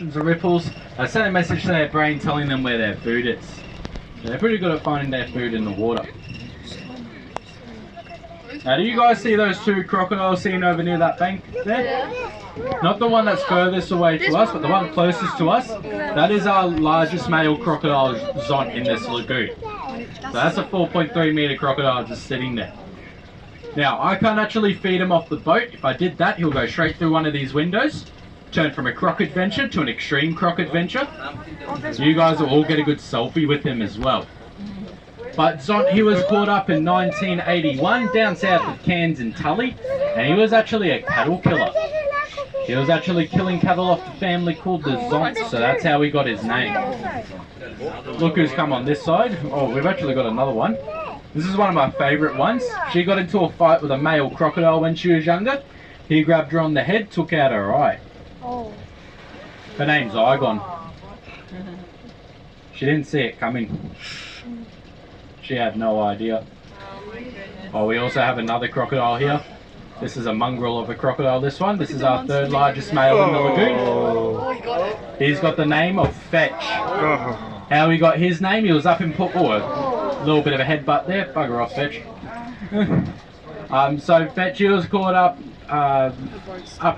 mushrooms or ripples, they send a message to their brain telling them where their food is. So they're pretty good at finding their food in the water. Now, do you guys see those two crocodiles seen over near that bank there? Yeah. Not the one that's furthest away to us, but the one closest to us. That is our largest male crocodile zont in this lagoon. So that's a 4.3 meter crocodile just sitting there. Now, I can't actually feed him off the boat. If I did that, he'll go straight through one of these windows, turn from a croc adventure to an extreme croc adventure. You guys will all get a good selfie with him as well. But Zont, he was caught up in 1981 down south of Cairns in Tully, and he was actually a cattle killer. He was actually killing cattle off the family called the Zonts, so that's how he got his name. Look who's come on this side. Oh, we've actually got another one. This is one of my favourite ones. She got into a fight with a male crocodile when she was younger. He grabbed her on the head, took out her eye. Her name's Igon. She didn't see it coming. She had no idea. Oh, we also have another crocodile here. This is a mongrel of a crocodile, this one. This is our third largest male in the lagoon. He's got the name of Fetch. How he got his name, he was up in Port... Oh, a little bit of a headbutt there. Bugger off, Fetch. So Fetch, he was caught up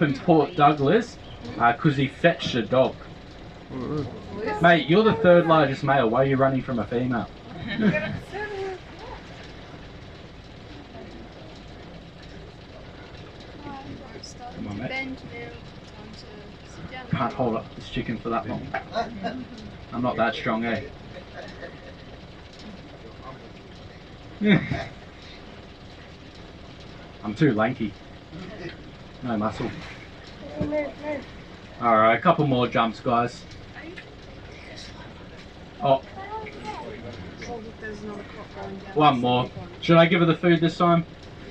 in Port Douglas because he fetched a dog. Mate, you're the third largest male. Why are you running from a female? Come on, mate. Can't hold up this chicken for that long. I'm not that strong, eh? I'm too lanky. No muscle. Alright, a couple more jumps, guys. Oh. One more. Should I give her the food this time?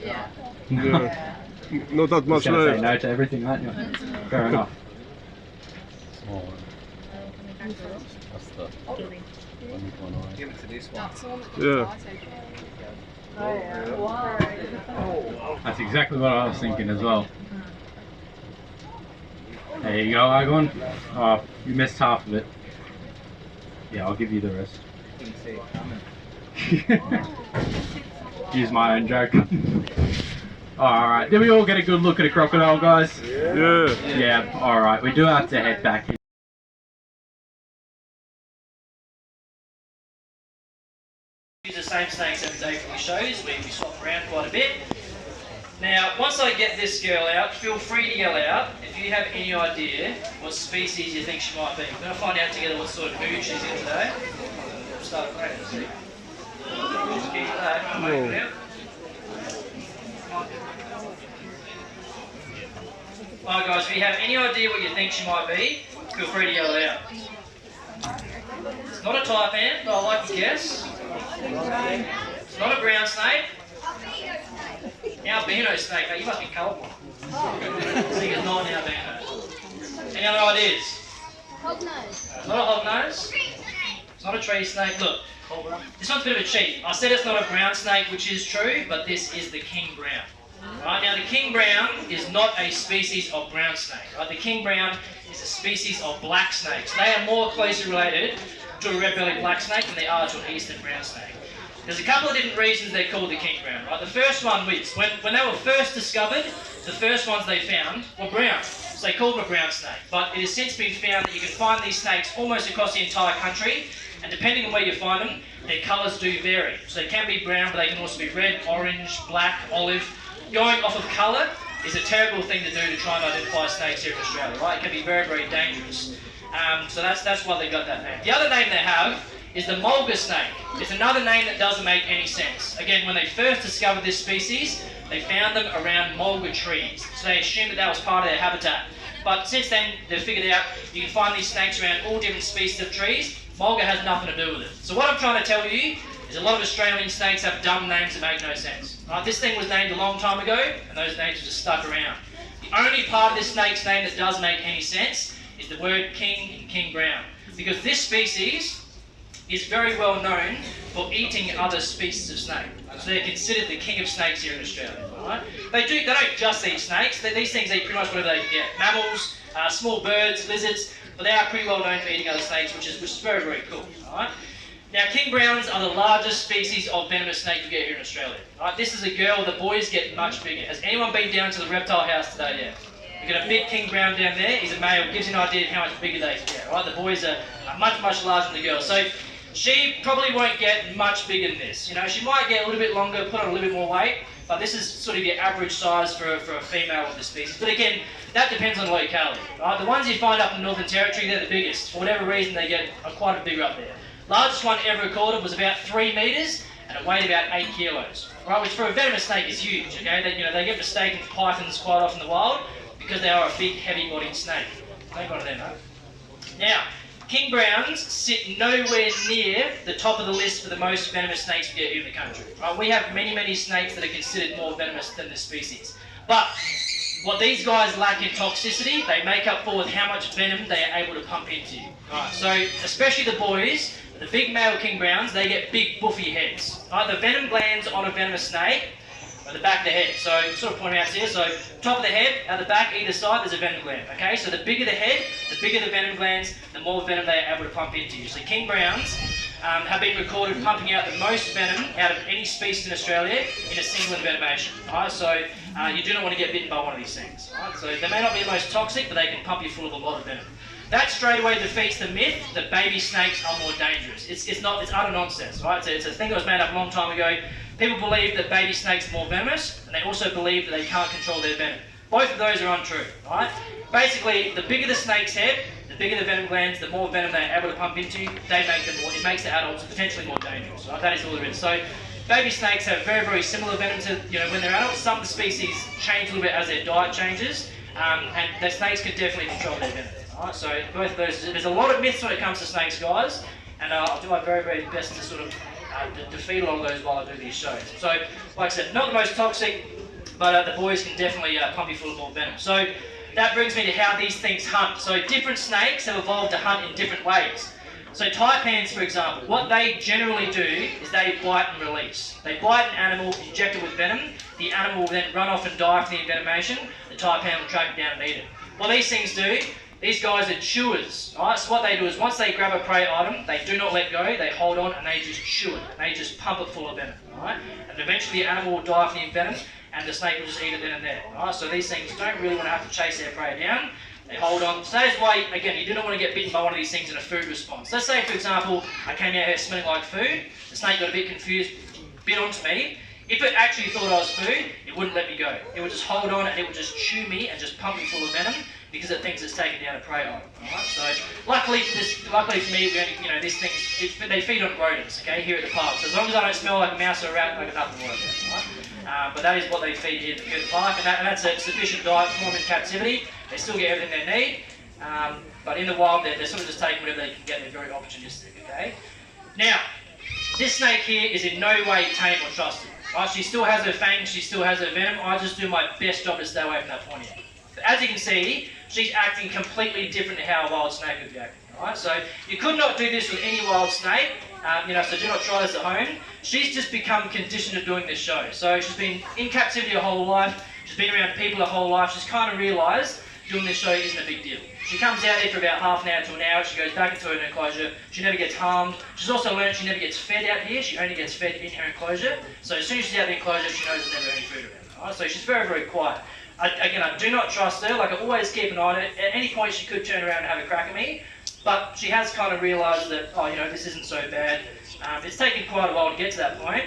Yeah. Yeah. Not that much left. left. Say no to everything, aren't you? Fair enough. Give it to this one. Yeah. That's exactly what I was thinking as well. There you go, Igon. Oh, you missed half of it. Yeah, I'll give you the rest. Didn't see it coming. Use my own joke. Alright, did we all get a good look at a crocodile, guys? Yeah. Yeah, alright, we do have to head back. Use the same snakes every day for the shows. We swap around quite a bit. Now, once I get this girl out, feel free to yell out if you have any idea what species you think she might be. We're going to find out together what sort of mood she's in today. We'll start with that, see. Just keep that. Wait it out. Alright guys, if you have any idea what you think she might be, feel free to yell it out. It's not a taipan, but I like to guess. It's not a brown snake. Albino snake, you must be colorblind. I think it's not an albino. Any other ideas? Hognose. It's not a hognose. It's not a tree snake. Look, this one's a bit of a cheat. I said it's not a brown snake, which is true, but this is the king brown. Right, now the king brown is not a species of brown snake. Right? The king brown is a species of black snakes. They are more closely related to a red-bellied black snake than they are to an eastern brown snake. There's a couple of different reasons they're called the king brown. Right? The first one was when they were first discovered, the first ones they found were brown. So they called them a brown snake. But it has since been found that you can find these snakes almost across the entire country, and depending on where you find them, their colours do vary. So they can be brown, but they can also be red, orange, black, olive. Going off of colour is a terrible thing to do to try and identify snakes here in Australia, right? It can be very, very dangerous. So that's why they got that name. The other name they have is the mulga snake. It's another name that doesn't make any sense. Again, when they first discovered this species, they found them around mulga trees. So they assumed that that was part of their habitat. But since then, they've figured out you can find these snakes around all different species of trees. Mulga has nothing to do with it. So what I'm trying to tell you is a lot of Australian snakes have dumb names that make no sense. Right, this thing was named a long time ago, and those names are just stuck around. The only part of this snake's name that does make any sense is the word king and king brown. Because this species is very well known for eating other species of snake. So they're considered the king of snakes here in Australia. Right? They don't just eat snakes. These things eat pretty much whatever they can get. Mammals, small birds, lizards, but they are pretty well known for eating other snakes, which is very, very cool. Right? Now, king browns are the largest species of venomous snake you get here in Australia. Right? This is a girl. The boys get much bigger. Has anyone been down to the reptile house today yet? You've got a big king brown down there. He's a male. Gives you an idea of how much bigger they can get. Right? The boys are much, much larger than the girls. So she probably won't get much bigger than this. You know, she might get a little bit longer, put on a little bit more weight, but this is sort of your average size for a female of the species. But again, that depends on locality. Right? The ones you find up in the Northern Territory, they're the biggest. For whatever reason, they get quite a bigger up there. Largest one ever recorded was about 3 metres and it weighed about 8 kilos. Right, which for a venomous snake is huge. Okay, they get mistaken for pythons quite often in the wild because they are a big, heavy-bodied snake. Thank God for them, mate. Now, king browns sit nowhere near the top of the list for the most venomous snakes we get here in the country. Right, we have many, many snakes that are considered more venomous than this species. But what these guys lack in toxicity, they make up for with how much venom they are able to pump into you. Right, so especially the boys, the big male king browns, they get big buffy heads. Right, the venom glands on a venomous snake are the back of the head. So sort of point out here. So top of the head, at the back, either side, there's a venom gland. Okay, so the bigger the head, the bigger the venom glands, the more venom they are able to pump into you. So king browns have been recorded pumping out the most venom out of any species in Australia in a single envenomation. Right, so you do not want to get bitten by one of these things. Right? So they may not be the most toxic, but they can pump you full of a lot of venom. That straight away defeats the myth that baby snakes are more dangerous. It's utter nonsense, right? It's a thing that was made up a long time ago. People believe that baby snakes are more venomous, and they also believe that they can't control their venom. Both of those are untrue, right? Basically, the bigger the snake's head, the bigger the venom glands, the more venom they're able to pump into, it makes the adults potentially more dangerous, right? That is all there is. So, baby snakes have very, very similar venom to, when they're adults. Some of the species change a little bit as their diet changes, and the snakes can definitely control their venom. Right, so both of those, there's a lot of myths when it comes to snakes, guys, and I'll do my very, very best to sort of defeat a lot of those while I do these shows. So, like I said, not the most toxic, but the boys can definitely pump you full of more venom. So that brings me to how these things hunt. So different snakes have evolved to hunt in different ways. So taipans, for example, what they generally do is they bite and release. They bite an animal, inject it with venom, the animal will then run off and die from the envenomation, the taipan will track it down and eat it. What these things do, these guys are chewers, right? So what they do is once they grab a prey item, they do not let go, they hold on and they just chew it. They just pump it full of venom, right? And eventually the animal will die from the venom and the snake will just eat it then and there, right? So these things don't really want to have to chase their prey down. They hold on. So that is why, again, you do not want to get bitten by one of these things in a food response. Let's say, for example, I came out here smelling like food, the snake got a bit confused, bit onto me. If it actually thought I was food, it wouldn't let me go. It would just hold on and it would just chew me and just pump me full of venom because it thinks it's taken down a prey item. Alright, so luckily for me, we only, these things, they feed on rodents, okay, here at the park. So as long as I don't smell like a mouse or a rat, I got nothing to worry about. Right? But that is what they feed here at the park, and that's a sufficient diet for them in captivity. They still get everything they need, but in the wild, they're sort of just taking whatever they can get. They're very opportunistic, okay? Now, this snake here is in no way tame or trusted. Right? She still has her fangs, she still has her venom. I just do my best job to stay away from that pointy end. But as you can see, she's acting completely different to how a wild snake would be acting. Right? So you could not do this with any wild snake, so do not try this at home. She's just become conditioned to doing this show. So she's been in captivity her whole life, she's been around people her whole life, she's kind of realised doing this show isn't a big deal. She comes out here for about half an hour to an hour, she goes back into her enclosure, she never gets harmed. She's also learned she never gets fed out here, she only gets fed in her enclosure. So as soon as she's out of the enclosure, she knows there's never any food around. Right? So she's very, very quiet. Again, I do not trust her, like I always keep an eye on her. At any point she could turn around and have a crack at me, but she has kind of realised that, this isn't so bad. It's taken quite a while to get to that point,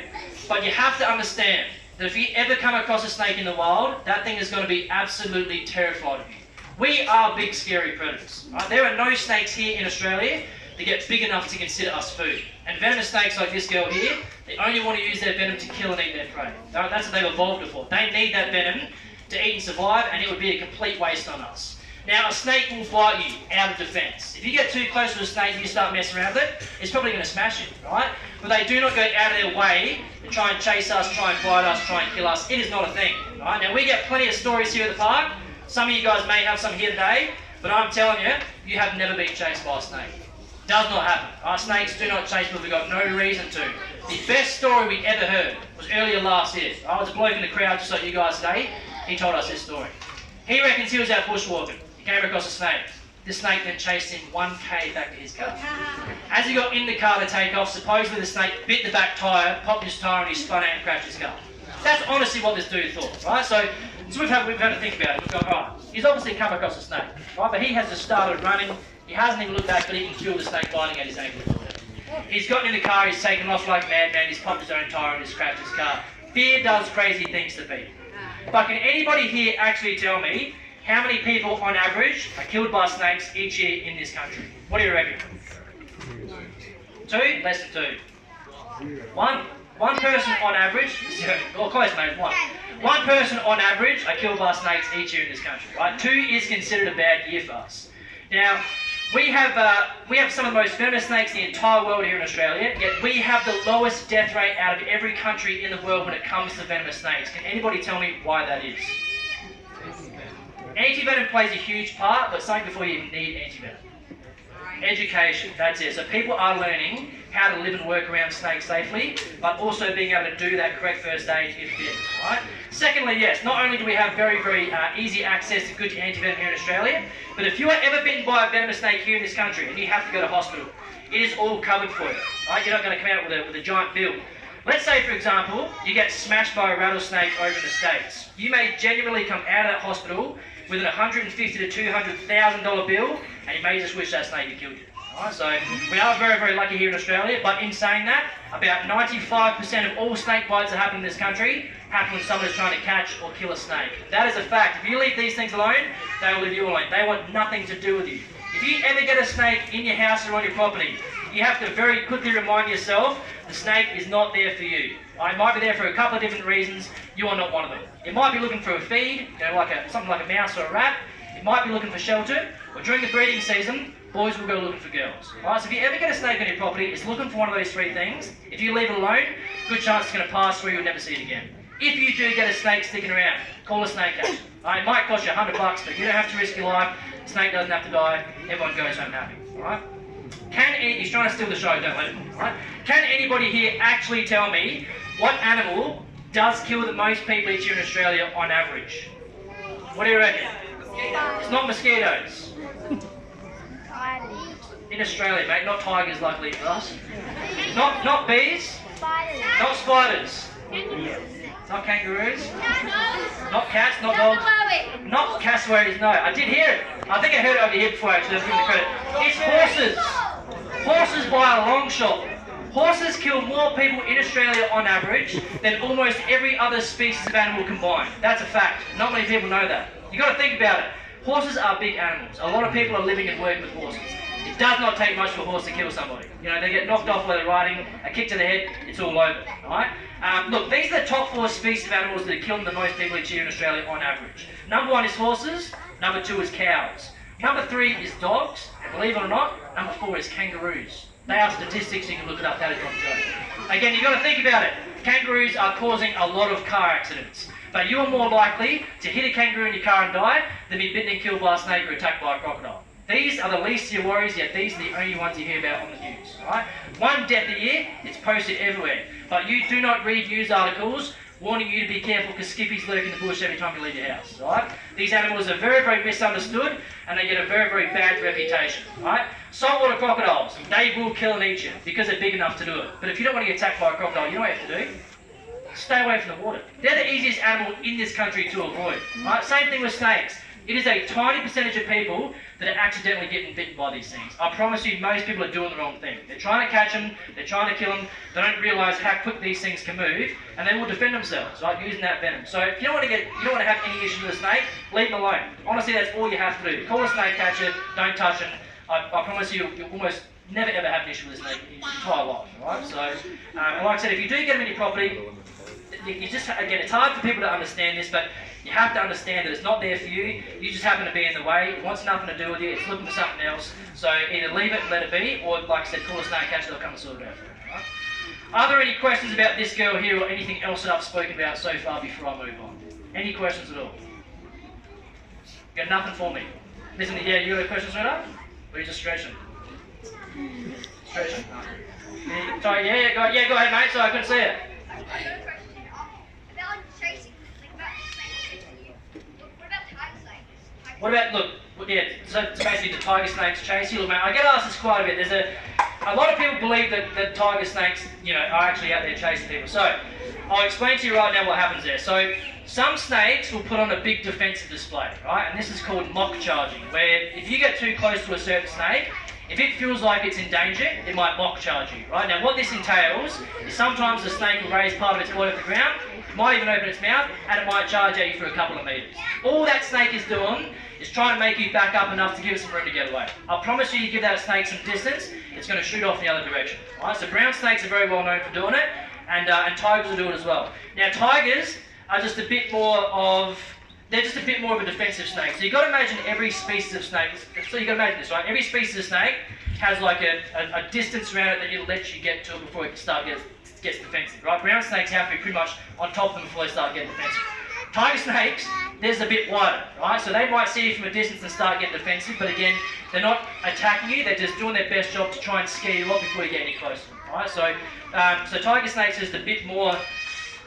but you have to understand that if you ever come across a snake in the wild, that thing is going to be absolutely terrified of you. We are big, scary predators. Right? There are no snakes here in Australia that get big enough to consider us food. And venomous snakes like this girl here, they only want to use their venom to kill and eat their prey. That's what they've evolved it for. They need that venom to eat and survive, and it would be a complete waste on us. Now, a snake will bite you out of defence. If you get too close to a snake and you start messing around with it, it's probably going to smash you, right? But they do not go out of their way to try and chase us, try and bite us, try and kill us. It is not a thing, right? Now, we get plenty of stories here at the park. Some of you guys may have some here today, but I'm telling you, you have never been chased by a snake. Does not happen. Our snakes do not chase people. We've got no reason to. The best story we ever heard was earlier last year. I was a bloke in the crowd just like you guys today. He told us this story. He reckons he was out bushwalking. He came across a snake. The snake then chased him 1k back to his car. As he got in the car to take off, supposedly the snake bit the back tyre, popped his tyre, and he spun out and crashed his car. That's honestly what this dude thought, right? So we've had to think about it. We've gone, right, he's obviously come across a snake, right? But he has just started running. He hasn't even looked back, but he can feel the snake biting at his ankle. He's gotten in the car, he's taken off like a madman, he's popped his own tyre and he's crashed his car. Fear does crazy things to people. But can anybody here actually tell me how many people on average are killed by snakes each year in this country? What do you reckon? 2? Less than 2. 1? One person on average, or close mate, 1. One person on average are killed by snakes each year in this country, right? 2 is considered a bad year for us. Now, we have some of the most venomous snakes in the entire world here in Australia, yet we have the lowest death rate out of every country in the world when it comes to venomous snakes. Can anybody tell me why that is? Antivenom plays a huge part, but something before you even need antivenom. Education, that's it. So people are learning how to live and work around snakes safely, but also being able to do that correct first aid if bitten, right? Secondly, yes, not only do we have very, very easy access to good antivenom here in Australia, but if you are ever bitten by a venomous snake here in this country and you have to go to hospital, it is all covered for you, right? You're not going to come out with a giant bill. Let's say, for example, you get smashed by a rattlesnake over in the States. You may genuinely come out of that hospital with an $150,000 to $200,000 bill, and you may just wish that snake had killed you. Right, so we are very, very lucky here in Australia, but in saying that, about 95% of all snake bites that happen in this country happen when someone is trying to catch or kill a snake. That is a fact. If you leave these things alone, they will leave you alone. They want nothing to do with you. If you ever get a snake in your house or on your property, you have to very quickly remind yourself the snake is not there for you. It might be there for a couple of different reasons. You are not one of them. It might be looking for a feed, something like a mouse or a rat. It might be looking for shelter, or during the breeding season, boys will go looking for girls. Right? So if you ever get a snake on your property, it's looking for one of those 3 things. If you leave it alone, good chance it's going to pass through, you'll never see it again. If you do get a snake sticking around, call a snake catcher. It might cost you $100, but you don't have to risk your life. The snake doesn't have to die. Everyone goes home happy. Right? He's trying to steal the show, don't let him. Right? Can anybody here actually tell me what animal does kill the most people each year in Australia on average? What do you reckon? It's not mosquitoes. In Australia, mate, not tigers luckily for us. Not bees. Not spiders. Not kangaroos. Not cats, not dogs. Not cassowaries, no. I did hear it. I think I heard it over here before actually, I'll give you the credit. It's horses. Horses by a long shot. Horses kill more people in Australia on average than almost every other species of animal combined. That's a fact. Not many people know that. You've got to think about it. Horses are big animals. A lot of people are living and working with horses. It does not take much for a horse to kill somebody. You know, they get knocked off while they're riding, a kick to the head, it's all over. Right? Look, these are the top 4 species of animals that are killing the most people each year in Australia on average. Number 1 is horses, number 2 is cows. Number 3 is dogs, and believe it or not, number 4 is kangaroos. They are statistics, you can look it up, that is not a joke. Again, you've got to think about it. Kangaroos are causing a lot of car accidents. But you are more likely to hit a kangaroo in your car and die than be bitten and killed by a snake or attacked by a crocodile. These are the least of your worries, yet these are the only ones you hear about on the news. Right? 1 death a year, it's posted everywhere. But you do not read news articles warning you to be careful because skippies lurk in the bush every time you leave your house. Right? These animals are very, very misunderstood and they get a very, very bad reputation. Right? Saltwater crocodiles, they will kill and eat you because they're big enough to do it. But if you don't want to get attacked by a crocodile, you know what you have to do? Stay away from the water. They're the easiest animal in this country to avoid. Right? Same thing with snakes. It is a tiny percentage of people that are accidentally getting bitten by these things. I promise you, most people are doing the wrong thing. They're trying to catch them, they're trying to kill them, they don't realise how quick these things can move, and they will defend themselves, right, using that venom. So if you don't want to have any issues with a snake, leave them alone. Honestly, that's all you have to do. Call a snake catcher, don't touch it. I promise you, you'll almost never ever have an issue with a snake in your entire life, right? So, and like I said, if you do get them in your property, you just, again, it's hard for people to understand this, but you have to understand that it's not there for you. You just happen to be in the way. It wants nothing to do with you. It's looking for something else. So either leave it and let it be, or like I said, call a snake catcher, they'll come and sort it out for you. Right? Are there any questions about this girl here or anything else that I've spoken about so far before I move on? Any questions at all? You got nothing for me? Listen, yeah, you got a question straight up? Or are you just stretching? Stretch it. Sorry, yeah, go ahead, mate. Sorry, I couldn't see it. What about, look, yeah, so it's basically the tiger snakes chase you. Look, mate, I get asked this quite a bit. There's a lot of people believe that tiger snakes, you know, are actually out there chasing people. So, I'll explain to you right now what happens there. So, some snakes will put on a big defensive display, right? And this is called mock charging, where if you get too close to a certain snake, if it feels like it's in danger, it might mock charge you, right? Now, what this entails is sometimes the snake will raise part of its body off the ground, it might even open its mouth, and it might charge at you for a couple of metres. All that snake is doing is trying to make you back up enough to give it some room to get away. I promise you give that snake some distance, it's going to shoot off in the other direction. Right? So brown snakes are very well known for doing it, and tigers will do it as well. Now tigers are just a bit more of, they're just a bit more of a defensive snake. So you've got to imagine every species of snake, so you've got to imagine this, right? Every species of snake has like a distance around it that it'll let you get to it before it gets defensive, right? Brown snakes have to be pretty much on top of them before they start getting defensive. Tiger snakes, theirs a bit wider, right? So they might see you from a distance and start getting defensive, but again, they're not attacking you, they're just doing their best job to try and scare you off before you get any closer, right? So, so tiger snakes is a bit more,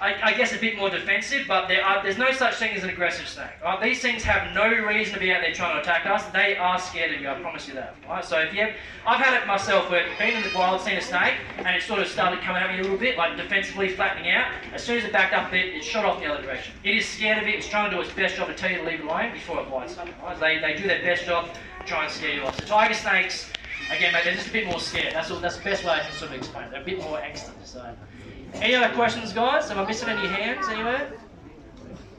I guess a bit more defensive, but there's no such thing as an aggressive snake, right? These things have no reason to be out there trying to attack us, they are scared of you, I promise you that, right? So if you have, I've had it myself where been in the wild, seen a snake, and it sort of started coming at me a little bit, like defensively flattening out. As soon as it backed up a bit, it shot off the other direction. It is scared of it, it's trying to do its best job to tell you to leave it alone before it bites something, right? So they do their best job to try and scare you off. So tiger snakes, again mate, they're just a bit more scared, that's the best way I can sort of explain it, they're a bit more angsty, so. Any other questions, guys? Am I missing any hands anywhere?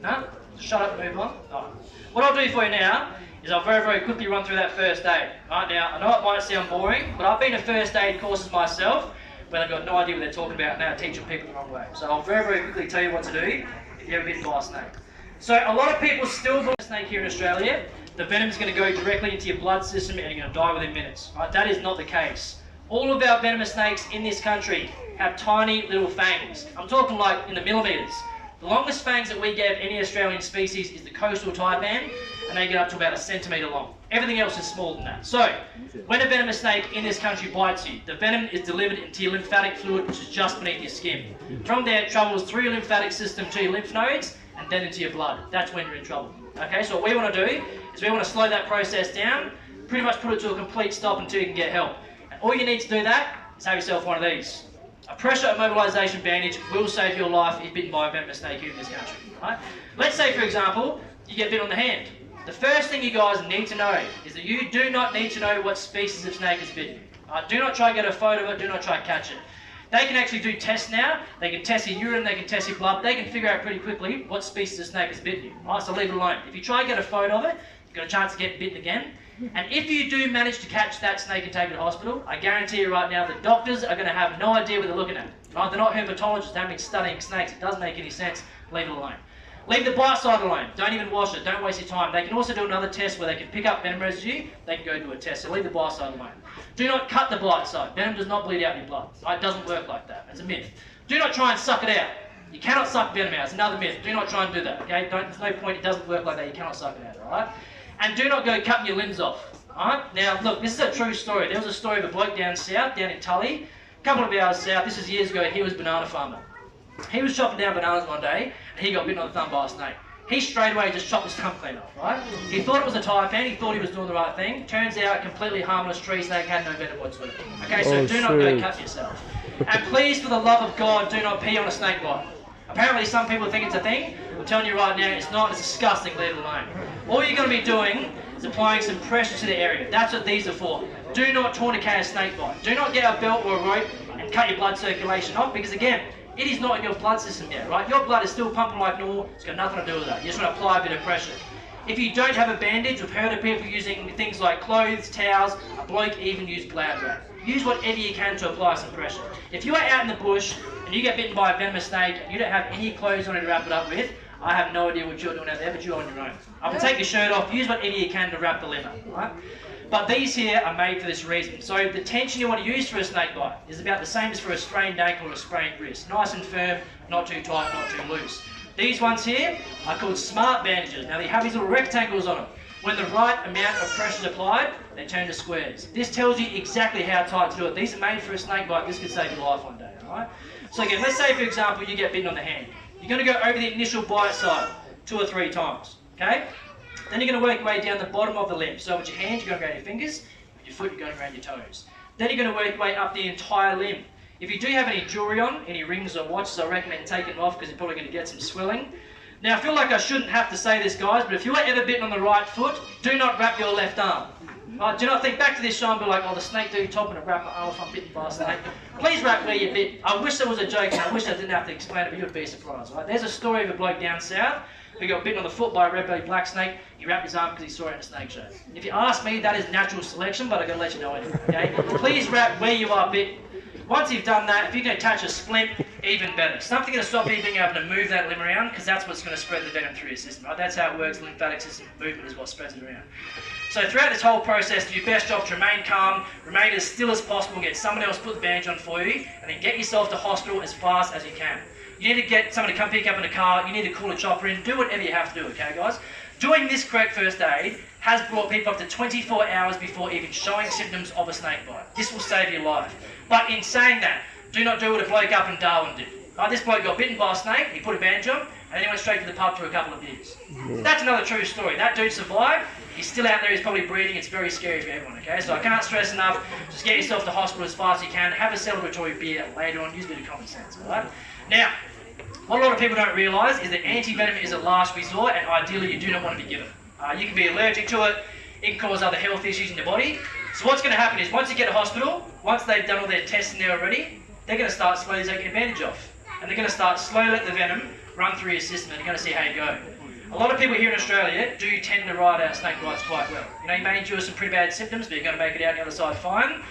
No? Shut up and move on. Right. What I'll do for you now is I'll very, very quickly run through that first aid. Right, now, I know it might sound boring, but I've been to first aid courses myself where they've got no idea what they're talking about and they're teaching people the wrong way. So I'll very, very quickly tell you what to do if you're ever bitten by a snake. So a lot of people still believe a snake here in Australia, the venom is going to go directly into your blood system and you're going to die within minutes. Right? That is not the case. All of our venomous snakes in this country have tiny little fangs. I'm talking like in the millimetres. The longest fangs that we get of any Australian species is the coastal taipan, and they get up to about 1 centimetre long. Everything else is smaller than that. So, when a venomous snake in this country bites you, the venom is delivered into your lymphatic fluid, which is just beneath your skin. From there, it travels through your lymphatic system to your lymph nodes, and then into your blood. That's when you're in trouble. Okay, so what we want to do is we want to slow that process down, pretty much put it to a complete stop until you can get help. And all you need to do that is have yourself one of these. A pressure immobilisation bandage will save your life if bitten by a venomous snake here in this country. Right? Let's say, for example, you get bit on the hand. The first thing you guys need to know is that you do not need to know what species of snake has bitten you. Do not try to get a photo of it, do not try to catch it. They can actually do tests now. They can test your urine, they can test your blood. They can figure out pretty quickly what species of snake has bitten you. Right? So leave it alone. If you try to get a photo of it, you've got a chance to get bitten again. And if you do manage to catch that snake and take it to hospital, I guarantee you right now the doctors are going to have no idea what they're looking at. Right? They're not herpetologists, they haven't been studying snakes. It doesn't make any sense. Leave it alone. Leave the bite side alone. Don't even wash it. Don't waste your time. They can also do another test where they can pick up venom residue. They can go do a test. So leave the bite side alone. Do not cut the bite side. Venom does not bleed out in your blood. It doesn't work like that. It's a myth. Do not try and suck it out. You cannot suck venom out. It's another myth. Do not try and do that. Okay? There's no point. It doesn't work like that. You cannot suck it out. Alright? And do not go cutting your limbs off. Alright? Now, look, this is a true story. There was a story of a bloke down south, down in Tully, a couple of hours south. This was years ago. He was a banana farmer. He was chopping down bananas one day, and he got bitten on the thumb by a snake. He straight away just chopped his thumb clean off, right? He thought it was a taipan, he thought he was doing the right thing. Turns out, completely harmless tree snake had no venom whatsoever. Okay, so do not go cut yourself. And please, for the love of God, do not pee on a snake bite. Apparently some people think it's a thing. I'm telling you right now, it's not. It's disgusting. Leave it alone. All you're going to be doing is applying some pressure to the area. That's what these are for. Do not tourniquet a snake bite. Do not get a belt or a rope and cut your blood circulation off, because again, it is not in your blood system yet, right? Your blood is still pumping like normal. It's got nothing to do with that. You just want to apply a bit of pressure. If you don't have a bandage, we've heard of people using things like clothes, towels. A bloke even used glad wrap. Use whatever you can to apply some pressure. If you are out in the bush and you get bitten by a venomous snake and you don't have any clothes on to wrap it up with, I have no idea what you're doing out there, but you're on your own. I can take your shirt off, use whatever you can to wrap the limb up, right? But these here are made for this reason. So the tension you want to use for a snake bite is about the same as for a sprained ankle or a sprained wrist. Nice and firm, not too tight, not too loose. These ones here are called smart bandages. Now they have these little rectangles on them. When the right amount of pressure is applied, they turn to squares. This tells you exactly how tight to do it. These are made for a snake bite. This could save your life one day, alright? So again, let's say for example you get bitten on the hand. You're going to go over the initial bite side 2 or 3 times, okay? Then you're going to work your way down the bottom of the limb. So with your hands, you're going around your fingers. With your foot, you're going around your toes. Then you're going to work your way up the entire limb. If you do have any jewelry on, any rings or watches, I recommend taking them off because you're probably going to get some swelling. Now, I feel like I shouldn't have to say this, guys, but if you are ever bitten on the right foot, do not wrap your left arm. Do not think back to this show and be like, oh, the snake dude told me to wrap my arm if I'm bitten by a snake. Please wrap where you're bit. I wish there was a joke and I wish I didn't have to explain it, but you would be surprised, right? There's a story of a bloke down south who got bitten on the foot by a red-bellied black snake. He wrapped his arm because he saw it in a snake show. If you ask me, that is natural selection, but I've got to let you know anyway, okay? Please wrap where you are bit. Once you've done that, if you can attach a splint, even better. Something going to stop you being able to move that limb around because that's what's going to spread the venom through your system, right? That's how it works. The lymphatic system movement is what spreads it around. So throughout this whole process, do your best job to remain calm, remain as still as possible, get someone else to put the bandage on for you, and then get yourself to hospital as fast as you can. You need to get someone to come pick you up in a car, you need to call a chopper in, do whatever you have to do, okay guys? Doing this correct first aid has brought people up to 24 hours before even showing symptoms of a snake bite. This will save your life. But in saying that, do not do what a bloke up in Darwin did. This bloke got bitten by a snake, he put a bandage on, and then he went straight to the pub for a couple of beers. That's another true story. That dude survived, he's still out there, he's probably breathing, it's very scary for everyone, okay? So I can't stress enough, just get yourself to hospital as fast as you can, have a celebratory beer later on, use a bit of common sense, alright? Now, what a lot of people don't realise is that anti-venom is a last resort and ideally you do not want to be given. You can be allergic to it, it can cause other health issues in your body. So what's going to happen is once you get to hospital, once they've done all their testing there already, they're going to start slowly taking advantage of. And they're going to start slowly let the venom run through your system and they're going to see how you go. A lot of people here in Australia do tend to ride out snake bites quite well. You know, you may endure some pretty bad symptoms, but you're going to make it out the other side fine.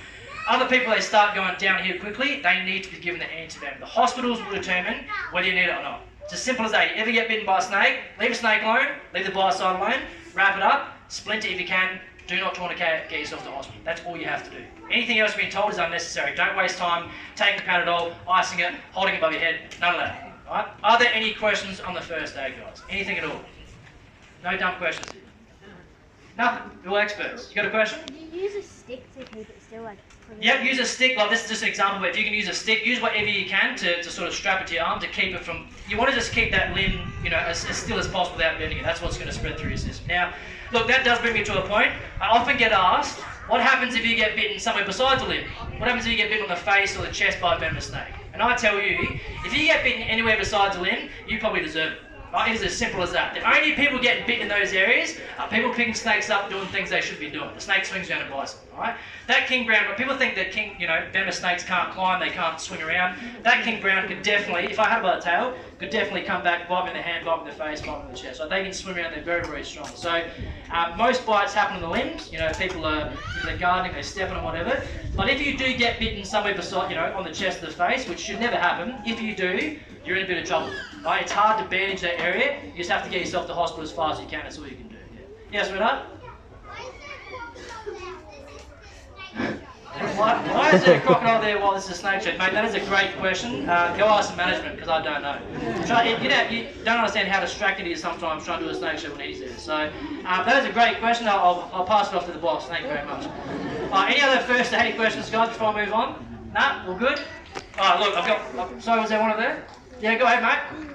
Other people, they start going down here quickly, they need to be given the antivenom. The hospitals will determine whether you need it or not. It's as simple as that. You ever get bitten by a snake, leave a snake alone, leave the bite side alone, wrap it up, splint it if you can, do not tourniquet, get yourself to hospital. That's all you have to do. Anything else being told is unnecessary. Don't waste time taking Panadol, icing it, holding it above your head, none of that. Right? Are there any questions on the first aid, guys? Anything at all? No dumb questions. Nothing. You're all experts. You got a question? Do you use a stick to keep it still? Yep, use a stick. Like this is just an example where if you can use a stick, use whatever you can to sort of strap it to your arm to keep it from. You want to just keep that limb, you know, as still as possible without bending it. That's what's going to spread through your system. Now, look, that does bring me to a point. I often get asked, what happens if you get bitten somewhere besides the limb? What happens if you get bitten on the face or the chest by a venomous snake? And I tell you, if you get bitten anywhere besides the limb, you probably deserve it. Right? It is as simple as that. The only people getting bitten in those areas are people picking snakes up, doing things they should be doing. The snake swings around and bites them. Right? That king brown, but people think that venomous snakes can't climb, they can't swing around. That king brown could definitely, if I had it by the tail, could definitely come back, bite me in the hand, bite me in the face, bite me in the chest. So they can swim around, they're very, very strong. So most bites happen on the limbs. You know, people are they're gardening, they're stepping or whatever. But if you do get bitten somewhere beside, you know, on the chest or the face, which should never happen, if you do, you're in a bit of trouble. Right? It's hard to bandage that area. You just have to get yourself to hospital as fast as you can. That's all you can do. Yeah. Yes, sweetheart? Why is there a crocodile there while there's a snake shed? Mate, that is a great question. Go ask the management because I don't know. You don't understand how distracted he is sometimes trying to do a snake shed when he's there. So that is a great question. I'll pass it off to the boss. Thank you very much. Any other first aid questions, guys, before I move on? Nah, all good? Alright, look, sorry, was there one over there? Yeah, go ahead, mate.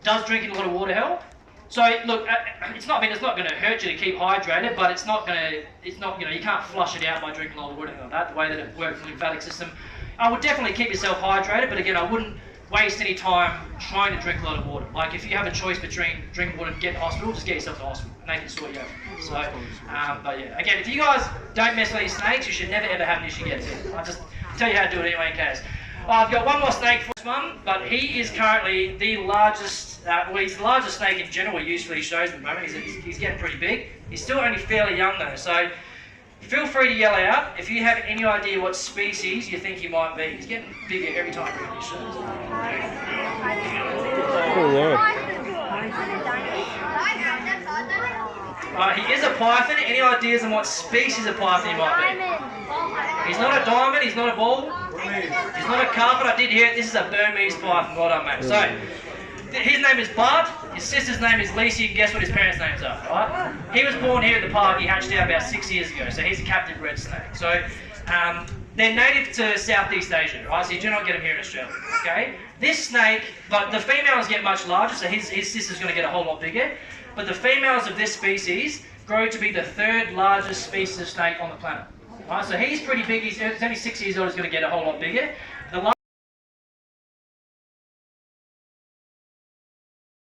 Does drinking a lot of water help? So look, it's not going to hurt you to keep hydrated, but you can't flush it out by drinking a lot of water like that. The way that it works in the lymphatic system, I would definitely keep yourself hydrated, but again, I wouldn't waste any time trying to drink a lot of water. Like if you have a choice between drinking water and get to hospital, just get yourself to hospital, and they can sort you out. So, but yeah, again, if you guys don't mess with these snakes, you should never ever have an issue getting it. I'll just tell you how to do it anyway in case. I've got one more snake for this one, but he is currently the largest, he's the largest snake in general we use for these shows at the moment. He's getting pretty big. He's still only fairly young though, so feel free to yell out if you have any idea what species you think he might be. He's getting bigger every time we do these shows. He is a python. Any ideas on what species of python he might be? He's not a diamond, he's not a ball. He's not a carpet, I did hear it. This is a Burmese python. Well done, mate. So, his name is Bud. His sister's name is Lisa. You can guess what his parents' names are, right? He was born here at the park. He hatched out about 6 years ago. So he's a captive red snake. So they're native to Southeast Asia, right? So you do not get them here in Australia, okay? This snake, but the females get much larger, so his sister's going to get a whole lot bigger. But the females of this species grow to be the 3rd largest species of snake on the planet. Right? So he's pretty big. He's only 6 years old. He's going to get a whole lot bigger. The